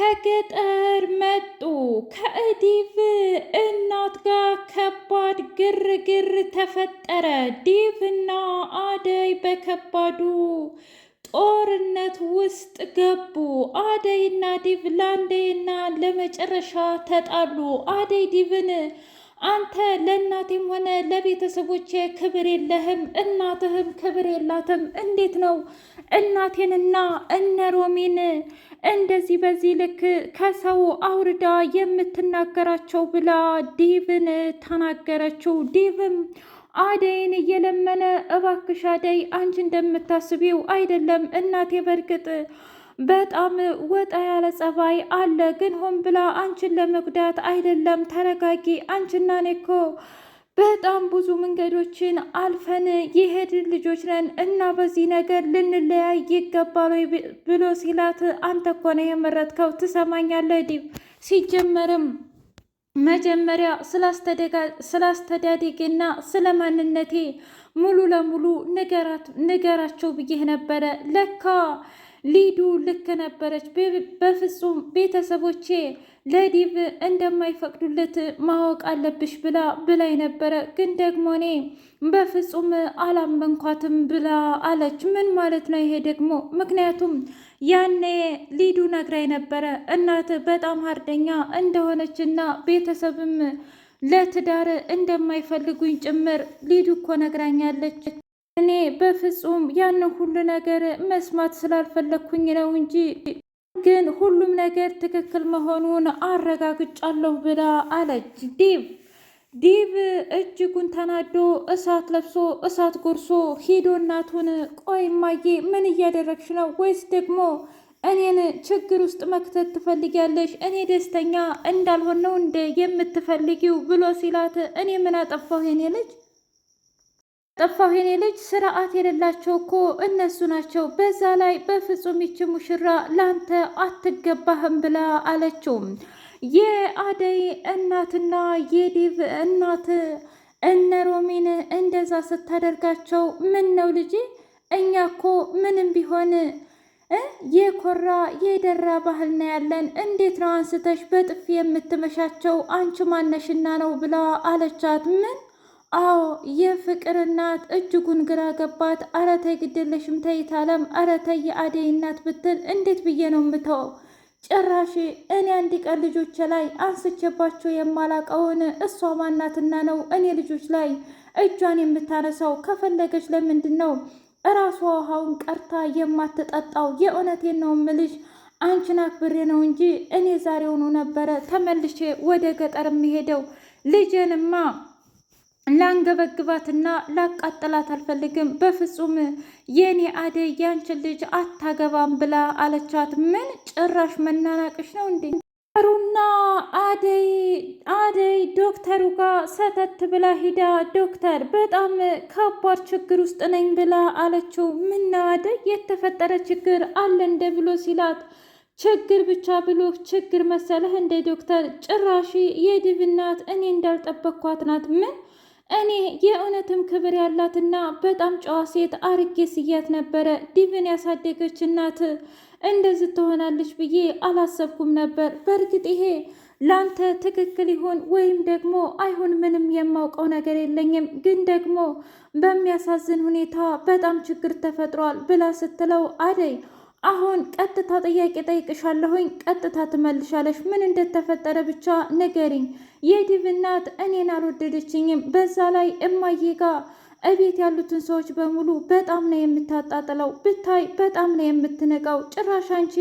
ከገጠር መጡ። ከዲቭ እናት ጋር ከባድ ግርግር ተፈጠረ። ዲቭና አደይ በከባዱ ጦርነት ውስጥ ገቡ። አደይና ዲቭ ለአንዴና ለመጨረሻ ተጣሉ። አደይ ዲቭን አንተ ለእናቴም ሆነ ለቤተሰቦቼ ክብር የለህም፣ እናትህም ክብር የላትም። እንዴት ነው እናቴንና እነ ሮሚን እንደዚህ በዚህ ልክ ከሰው አውርዳ የምትናገራቸው ብላ ዲቭን ተናገረችው። ዲቭም አደይን እየለመነ እባክሽ አደይ አንቺ እንደምታስቢው አይደለም፣ እናቴ በእርግጥ በጣም ወጣ ያለ ጸባይ አለ፣ ግን ሆን ብላ አንቺን ለመጉዳት አይደለም። ተረጋጊ። አንቺና እኔ እኮ በጣም ብዙ መንገዶችን አልፈን የሄድን ልጆች ነን እና በዚህ ነገር ልንለያይ ይገባል ወይ ብሎ ሲላት፣ አንተ እኮ ነው የመረጥከው። ትሰማኛለህ ዲብ? ሲጀመርም መጀመሪያ ስላስተዳደጌና ስለ ማንነቴ ሙሉ ለሙሉ ንገራቸው ብዬህ ነበረ። ለካ ሊዱ ልክ ነበረች። በፍጹም ቤተሰቦቼ ለዲቭ እንደማይፈቅዱለት ማወቅ አለብሽ ብላኝ ነበረ፣ ግን ደግሞ እኔ በፍጹም አላመንኳትም ብላ አለች። ምን ማለት ነው ይሄ ደግሞ? ምክንያቱም ያኔ ሊዱ ነግራኝ ነበረ እናት በጣም ሀርደኛ እንደሆነችና ቤተሰብም ለትዳር እንደማይፈልጉኝ ጭምር ሊዱ እኮ ነግራኛለች። እኔ በፍጹም ያንን ሁሉ ነገር መስማት ስላልፈለግኩኝ ነው እንጂ ግን ሁሉም ነገር ትክክል መሆኑን አረጋግጫለሁ ብላ አለች። ዲቭ እጅጉን ተናዶ እሳት ለብሶ እሳት ጎርሶ ሂዶ እናቱን ቆይ እማዬ ምን እያደረግሽ ነው? ወይስ ደግሞ እኔን ችግር ውስጥ መክተት ትፈልጊያለሽ? እኔ ደስተኛ እንዳልሆን ነው እንደ የምትፈልጊው ብሎ ሲላት፣ እኔ ምን አጠፋሁ የኔ ልጅ ስርዓት የሌላቸው እኮ እነሱ ናቸው። በዛ ላይ በፍጹም ይች ሙሽራ ላንተ አትገባህም ብላ አለችው። የአደይ እናትና የዲቭ እናት እነ ሮሚን እንደዛ ስታደርጋቸው ምን ነው ልጄ፣ እኛ እኮ ምንም ቢሆን የኮራ የደራ ባህል ነው ያለን። እንዴት ነው አንስተሽ በጥፊ የምትመሻቸው? አንቺ ማነሽና ነው ብላ አለቻት። ምን? አዎ የፍቅር እናት እጅጉን ግራ ገባት። ኧረ ተይ ግድየለሽም ተይት አለም። ኧረ ተይ የአደይ እናት ብትል እንዴት ብዬ ነው የምተው? ጭራሽ እኔ አንድ ቀን ልጆች ላይ አንስቼባቸው የማላቀውን እሷ ማናትና ነው እኔ ልጆች ላይ እጇን የምታነሳው? ከፈለገች ለምንድን ነው እራሷ ውሃውን ቀርታ የማትጠጣው? የእውነቴን ነው ምልሽ፣ አንቺን አክብሬ ነው እንጂ እኔ ዛሬውኑ ነበረ ተመልሼ ወደ ገጠር የሚሄደው። ልጄንማ ላንገበግባትና ላቃጥላት አልፈልግም። በፍጹም የኔ አደይ ያንቺን ልጅ አታገባም ብላ አለቻት። ምን ጭራሽ መናናቅሽ ነው እንዴ? ሩና አደይ ዶክተሩ ጋር ሰተት ብላ ሂዳ ዶክተር በጣም ከባድ ችግር ውስጥ ነኝ ብላ አለችው። ምነው አደይ የተፈጠረ ችግር አለ እንደ ብሎ ሲላት፣ ችግር ብቻ ብሎ ችግር መሰለህ እንደ ዶክተር? ጭራሽ የዲቭ እናት እኔ እንዳልጠበቅኳት ናት። ምን? እኔ የእውነትም ክብር ያላትና በጣም ጨዋ ሴት አርጌ ስያት ነበረ። ዲቭን ያሳደገች እናት እንደዚህ ትሆናለች ብዬ አላሰብኩም ነበር። በእርግጥ ይሄ ላንተ ትክክል ይሆን ወይም ደግሞ አይሆን ምንም የማውቀው ነገር የለኝም፣ ግን ደግሞ በሚያሳዝን ሁኔታ በጣም ችግር ተፈጥሯል ብላ ስትለው፣ አደይ አሁን ቀጥታ ጥያቄ ጠይቅሻለሁኝ፣ ቀጥታ ትመልሻለሽ። ምን እንደተፈጠረ ብቻ ንገሪኝ። የዲቭ እናት እኔን አልወደደችኝም። በዛ ላይ እማዬ ጋር እቤት ያሉትን ሰዎች በሙሉ በጣም ነው የምታጣጥለው። ብታይ በጣም ነው የምትንቀው። ጭራሽ አንቺ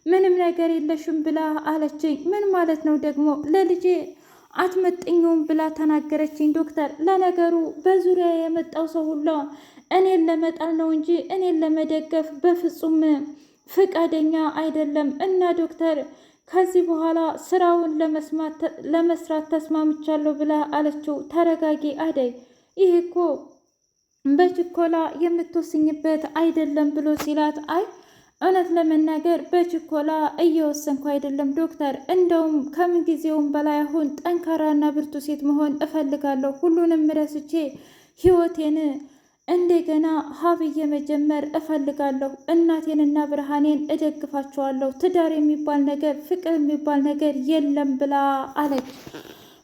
ምንም ነገር የለሽም ብላ አለችኝ። ምን ማለት ነው ደግሞ? ለልጄ አትመጥኘውም ብላ ተናገረችኝ ዶክተር። ለነገሩ በዙሪያ የመጣው ሰው ሁላ እኔን ለመጣል ነው እንጂ እኔን ለመደገፍ በፍጹም ፍቃደኛ አይደለም። እና ዶክተር ከዚህ በኋላ ስራውን ለመስራት ተስማምቻለሁ ብላ አለችው። ተረጋጊ አደይ፣ ይህ እኮ በችኮላ የምትወስኝበት አይደለም ብሎ ሲላት፣ አይ እውነት ለመናገር በችኮላ እየወሰንኩ አይደለም ዶክተር፣ እንደውም ከምን ጊዜውም በላይ አሁን ጠንካራና ብርቱ ሴት መሆን እፈልጋለሁ። ሁሉንም ረስቼ ህይወቴን እንደገና ሀብዬ መጀመር እፈልጋለሁ። እናቴንና ብርሃኔን እደግፋቸዋለሁ። ትዳር የሚባል ነገር ፍቅር የሚባል ነገር የለም ብላ አለች።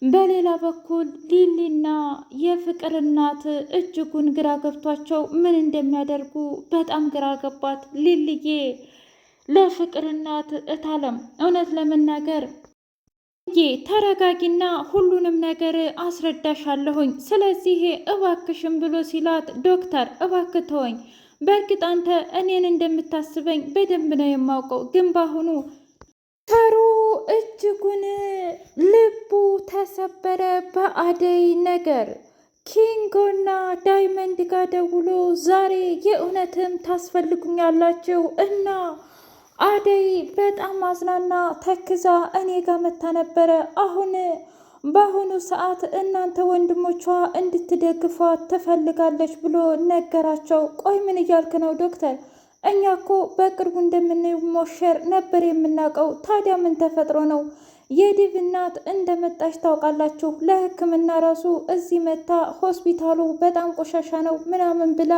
በሌላ በኩል ሊሊና የፍቅር እናት እጅጉን ግራ ገብቷቸው ምን እንደሚያደርጉ በጣም ግራ ገባት። ሊልዬ ለፍቅር እናት እታለም እውነት ለመናገር ተረጋጊና ሁሉንም ነገር አስረዳሻለሁኝ። ስለዚህ እባክሽም ብሎ ሲላት ዶክተር እባክህ ተወኝ። በእርግጥ አንተ እኔን እንደምታስበኝ በደንብ ነው የማውቀው፣ ግን ባሁኑ ተሩ እጅጉን ልቡ ተሰበረ በአደይ ነገር። ኪንጎና ዳይመንድ ጋር ደውሎ ዛሬ የእውነትም ታስፈልጉኛላችሁ እና አደይ በጣም አዝናና ተክዛ እኔ ጋር መታ ነበረ። በአሁኑ ሰዓት እናንተ ወንድሞቿ እንድትደግፏት ትፈልጋለች ብሎ ነገራቸው። ቆይ ምን እያልክ ነው ዶክተር? እኛ እኮ በቅርቡ እንደምንሞሸር ነበር የምናውቀው። ታዲያ ምን ተፈጥሮ ነው? የዲቭ እናት እንደመጣች ታውቃላችሁ። ለሕክምና ራሱ እዚህ መታ ሆስፒታሉ በጣም ቆሻሻ ነው ምናምን ብላ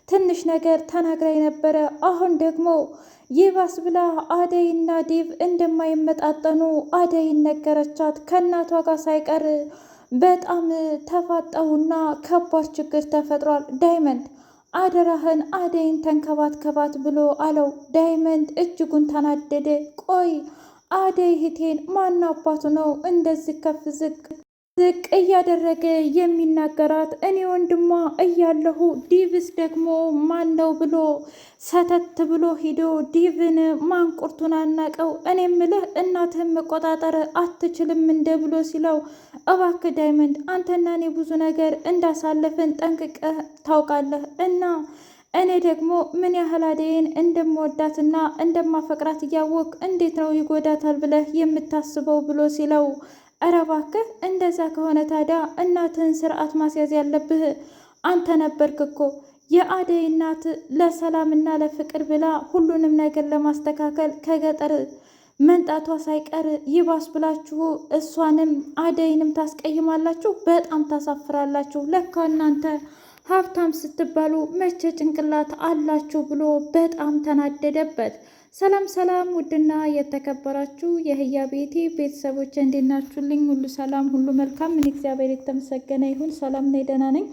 ትንሽ ነገር ተናግራኝ ነበረ። አሁን ደግሞ ይባስ ብላ አደይና ዲቭ እንደማይመጣጠኑ አደይን ነገረቻት። ከእናቷ ጋር ሳይቀር በጣም ተፋጠውና ከባድ ችግር ተፈጥሯል። ዳይመንድ አደራህን አደይን ተንከባትከባት ብሎ አለው። ዳይመንድ እጅጉን ተናደደ። ቆይ አደይ እህቴን ማን አባቱ ነው እንደዚህ ከፍ ዝቅ እያደረገ የሚናገራት? እኔ ወንድሟ እያለሁ ዲቭስ ደግሞ ማን ነው ብሎ ሰተት ብሎ ሂዶ ዲቭን ማንቁርቱን አናቀው። እኔ ምልህ እናትህን መቆጣጠር አትችልም እንደ ብሎ ሲለው፣ እባክህ ዳይመንድ አንተና እኔ ብዙ ነገር እንዳሳለፍን ጠንቅቀህ ታውቃለህ እና እኔ ደግሞ ምን ያህል አደይን እንደምወዳትና እንደማፈቅራት እያወቅ እንዴት ነው ይጎዳታል ብለህ የምታስበው ብሎ ሲለው፣ እረ እባክህ እንደዛ ከሆነ ታዲያ እናትህን ስርዓት ማስያዝ ያለብህ አንተ ነበርክ እኮ። የአደይ እናት ለሰላምና ለፍቅር ብላ ሁሉንም ነገር ለማስተካከል ከገጠር መንጣቷ ሳይቀር ይባስ ብላችሁ እሷንም አደይንም ታስቀይማላችሁ። በጣም ታሳፍራላችሁ። ለካ እናንተ ሀብታም ስትባሉ መቼ ጭንቅላት አላችሁ ብሎ በጣም ተናደደበት። ሰላም ሰላም! ውድና የተከበራችሁ የህያ ቤቴ ቤተሰቦች እንዴት ናችሁልኝ? ሁሉ ሰላም፣ ሁሉ መልካም። ምን እግዚአብሔር የተመሰገነ ይሁን። ሰላም ነኝ፣ ደህና ነኝ።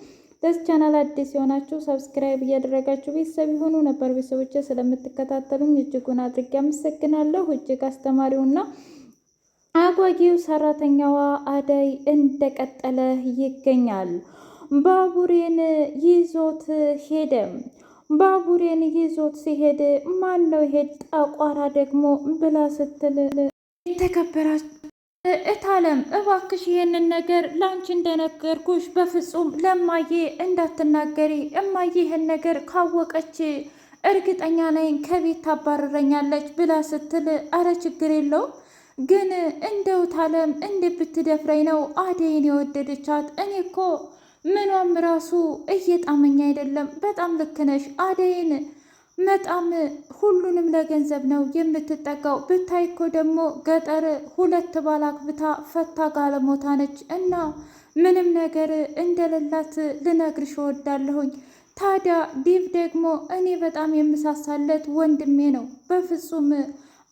ለዚህ ቻናል አዲስ የሆናችሁ ሰብስክራይብ እያደረጋችሁ ቤተሰብ የሆኑ ነበር ቤተሰቦች ስለምትከታተሉኝ እጅጉን አድርጌ አመሰግናለሁ። እጅግ አስተማሪውና አጓጊው ሰራተኛዋ አደይ እንደቀጠለ ይገኛል። ባቡሬን ይዞት ሄደ። ባቡሬን ይዞት ሲሄድ ማን ነው ይሄድ ጠቋራ ደግሞ ብላ ስትል፣ የተከበራችሁ እታለም እባክሽ ይሄንን ነገር ላንቺ እንደነገርኩሽ በፍጹም ለማዬ እንዳትናገሪ። እማዬ ይሄን ነገር ካወቀች እርግጠኛ ነኝ ከቤት ታባርረኛለች ብላ ስትል፣ አረ ችግር የለውም ግን እንደው እታለም እንዴት ብትደፍረኝ ነው አደይን የወደደቻት? እኔ እኮ ምኗም ራሱ እየጣመኝ አይደለም። በጣም ልክ ነሽ። አደይን በጣም ሁሉንም ለገንዘብ ነው የምትጠጋው። ብታይ እኮ ደግሞ ገጠር 2 ባል አግብታ ፈታ ጋለሞታ ነች እና ምንም ነገር እንደሌላት ልነግርሽ እወዳለሁኝ። ታዲያ ዲቭ ደግሞ እኔ በጣም የምሳሳለት ወንድሜ ነው። በፍጹም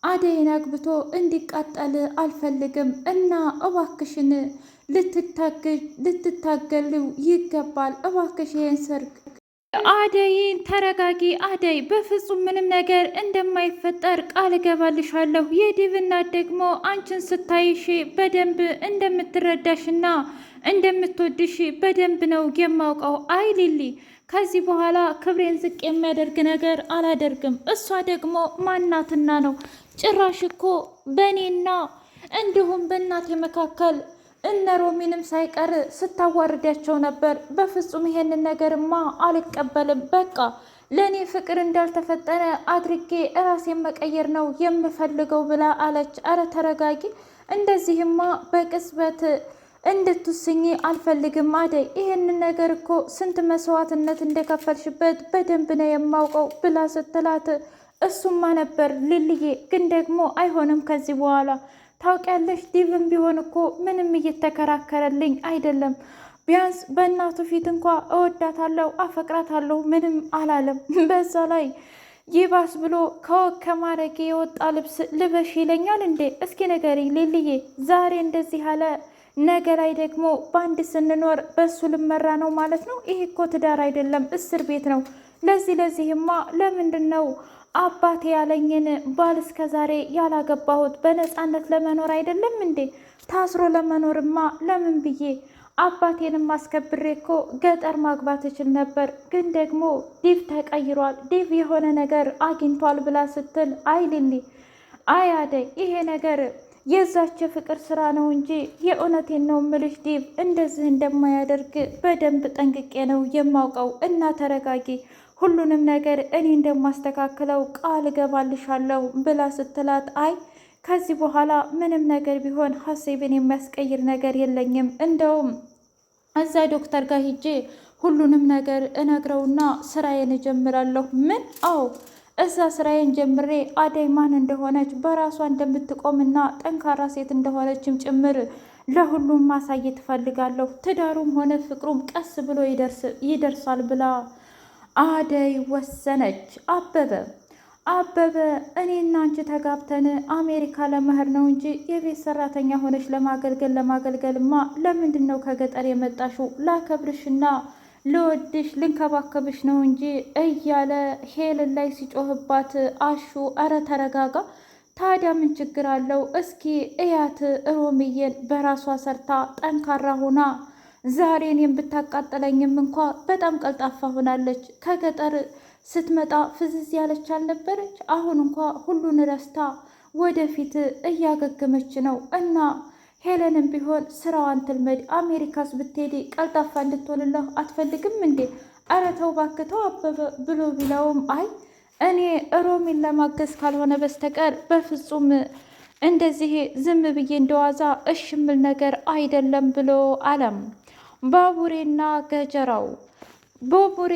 አደይን አግብቶ እንዲቃጠል አልፈልግም እና እባክሽን ልትታገሉ ይገባል። እባክሽ ይሄን ሰርግ አደይን ተረጋጊ። አደይ በፍጹም ምንም ነገር እንደማይፈጠር ቃል እገባልሻለሁ። የዲቭ እናት ደግሞ አንቺን ስታይሽ በደንብ እንደምትረዳሽና እንደምትወድሽ በደንብ ነው የማውቀው። አይ ሊሊ፣ ከዚህ በኋላ ክብሬን ዝቅ የሚያደርግ ነገር አላደርግም። እሷ ደግሞ ማናትና ነው ጭራሽ እኮ በእኔና እንዲሁም በእናቴ መካከል እነ ሮሚንም ሳይቀር ስታዋርዳቸው ነበር። በፍጹም ይሄንን ነገርማ አልቀበልም። በቃ ለእኔ ፍቅር እንዳልተፈጠረ አድርጌ እራሴን መቀየር ነው የምፈልገው ብላ አለች። አረ ተረጋጊ፣ እንደዚህማ በቅጽበት እንድትስኝ አልፈልግም አደይ። ይሄንን ነገር እኮ ስንት መስዋዕትነት እንደከፈልሽበት በደንብ ነው የማውቀው ብላ ስትላት፣ እሱማ ነበር ልልዬ፣ ግን ደግሞ አይሆንም ከዚህ በኋላ ታውቂያለሽ። ዲቭም ቢሆን እኮ ምንም እየተከራከረልኝ አይደለም። ቢያንስ በእናቱ ፊት እንኳ እወዳታለሁ፣ አፈቅራታለሁ ምንም አላለም። በዛ ላይ ይባስ ብሎ ከወግ ከማረጌ የወጣ ልብስ ልበሽ ይለኛል እንዴ? እስኪ ንገሪኝ ሊልዬ፣ ዛሬ እንደዚህ አለ ነገ ላይ ደግሞ በአንድ ስንኖር በሱ ልመራ ነው ማለት ነው? ይህ እኮ ትዳር አይደለም እስር ቤት ነው። ለዚህማ ለምንድን ነው አባቴ ያለኝን ባል እስከ ዛሬ ያላገባሁት? በነፃነት ለመኖር አይደለም እንዴ? ታስሮ ለመኖርማ ለምን ብዬ አባቴንም አስከብሬ እኮ ገጠር ማግባት እችል ነበር። ግን ደግሞ ዲቭ ተቀይሯል፣ ዲቭ የሆነ ነገር አግኝቷል ብላ ስትል አይ ሊሊ፣ አይ አደይ፣ ይሄ ነገር የዛች ፍቅር ስራ ነው እንጂ የእውነቴን ነው ምልሽ ዲቭ እንደዚህ እንደማያደርግ በደንብ ጠንቅቄ ነው የማውቀው። እና ተረጋጊ፣ ሁሉንም ነገር እኔ እንደማስተካክለው ቃል እገባልሻለሁ ብላ ስትላት አይ ከዚህ በኋላ ምንም ነገር ቢሆን ሀሴብን የሚያስቀይር ነገር የለኝም። እንደውም እዛ ዶክተር ጋር ሂጄ ሁሉንም ነገር እነግረውና ስራዬን እጀምራለሁ። ምን? አዎ እዛ ስራዬን ጀምሬ አደይ ማን እንደሆነች በራሷ እንደምትቆምና ጠንካራ ሴት እንደሆነችም ጭምር ለሁሉም ማሳየት እፈልጋለሁ። ትዳሩም ሆነ ፍቅሩም ቀስ ብሎ ይደርሳል ብላ አደይ ወሰነች። አበበ እኔና አንቺ ተጋብተን አሜሪካ ለመሄድ ነው እንጂ የቤት ሰራተኛ ሆነች ለማገልገልማ ለምንድን ነው ከገጠር የመጣሽው? ላከብርሽና ልወድሽ ልንከባከብሽ ነው እንጂ እያለ ሄልን ላይ ሲጮህባት አሹ እረ ተረጋጋ። ታዲያ ምን ችግር አለው? እስኪ እያት ሮምዬን በራሷ ሰርታ ጠንካራ ሆና ዛሬን የምታቃጥለኝም እንኳ በጣም ቀልጣፋ ሆናለች። ከገጠር ስትመጣ ፍዝዝ ያለች አልነበረች? አሁን እንኳ ሁሉን ረስታ ወደፊት እያገገመች ነው። እና ሄለንም ቢሆን ስራዋን ትልመድ። አሜሪካስ ብትሄድ ቀልጣፋ እንድትሆንልህ አትፈልግም እንዴ? ኧረ ተው እባክህ ተው አበበ ብሎ ቢለውም አይ እኔ ሮሚን ለማገዝ ካልሆነ በስተቀር በፍጹም እንደዚህ ዝም ብዬ እንደዋዛ እሽ ምል ነገር አይደለም ብሎ አለም። ባቡሬና ገጀራው ባቡሬ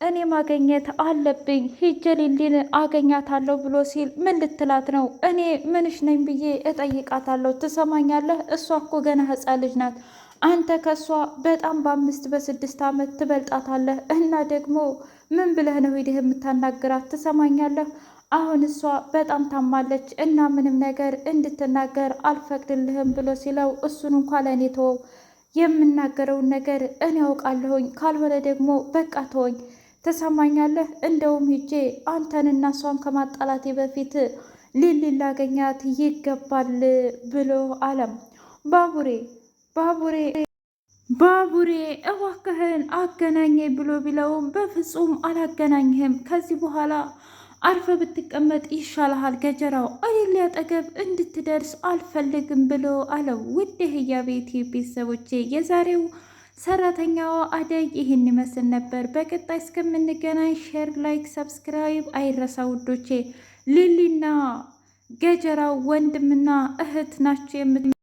እኔ ማገኘት አለብኝ ሂጄ ሊሊን አገኛታለሁ ብሎ ሲል ምን ልትላት ነው? እኔ ምንሽ ነኝ ብዬ እጠይቃታለሁ። ትሰማኛለህ? እሷ እኮ ገና ሕፃን ልጅ ናት። አንተ ከእሷ በጣም በ5 በ6 ዓመት ትበልጣታለህ። እና ደግሞ ምን ብለህ ነው ሂደህ የምታናግራት? ትሰማኛለህ? አሁን እሷ በጣም ታማለች እና ምንም ነገር እንድትናገር አልፈቅድልህም ብሎ ሲለው እሱን እንኳ ለእኔ ተወው፣ የምናገረውን ነገር እኔ ያውቃለሁኝ። ካልሆነ ደግሞ በቃ ተወኝ። ትሰማኛለህ? እንደውም ሂጄ አንተንና እሷን ከማጣላቴ በፊት ሊሊ ላገኛት ይገባል ብሎ አለም። ባቡሬ እባክህን አገናኘኝ ብሎ ቢለውም በፍጹም አላገናኝህም። ከዚህ በኋላ አርፈ ብትቀመጥ ይሻልሃል። ገጀራው እኔን ሊያጠገብ እንድትደርስ አልፈልግም ብሎ አለው። ውድ የህያቤቴ ቤተሰቦቼ የዛሬው ሰራተኛዋ አደይ ይህን ይመስል ነበር። በቀጣይ እስከምንገናኝ ሼር፣ ላይክ፣ ሰብስክራይብ አይረሳ ውዶቼ። ሊሊና ገጀራው ወንድምና እህት ናቸው።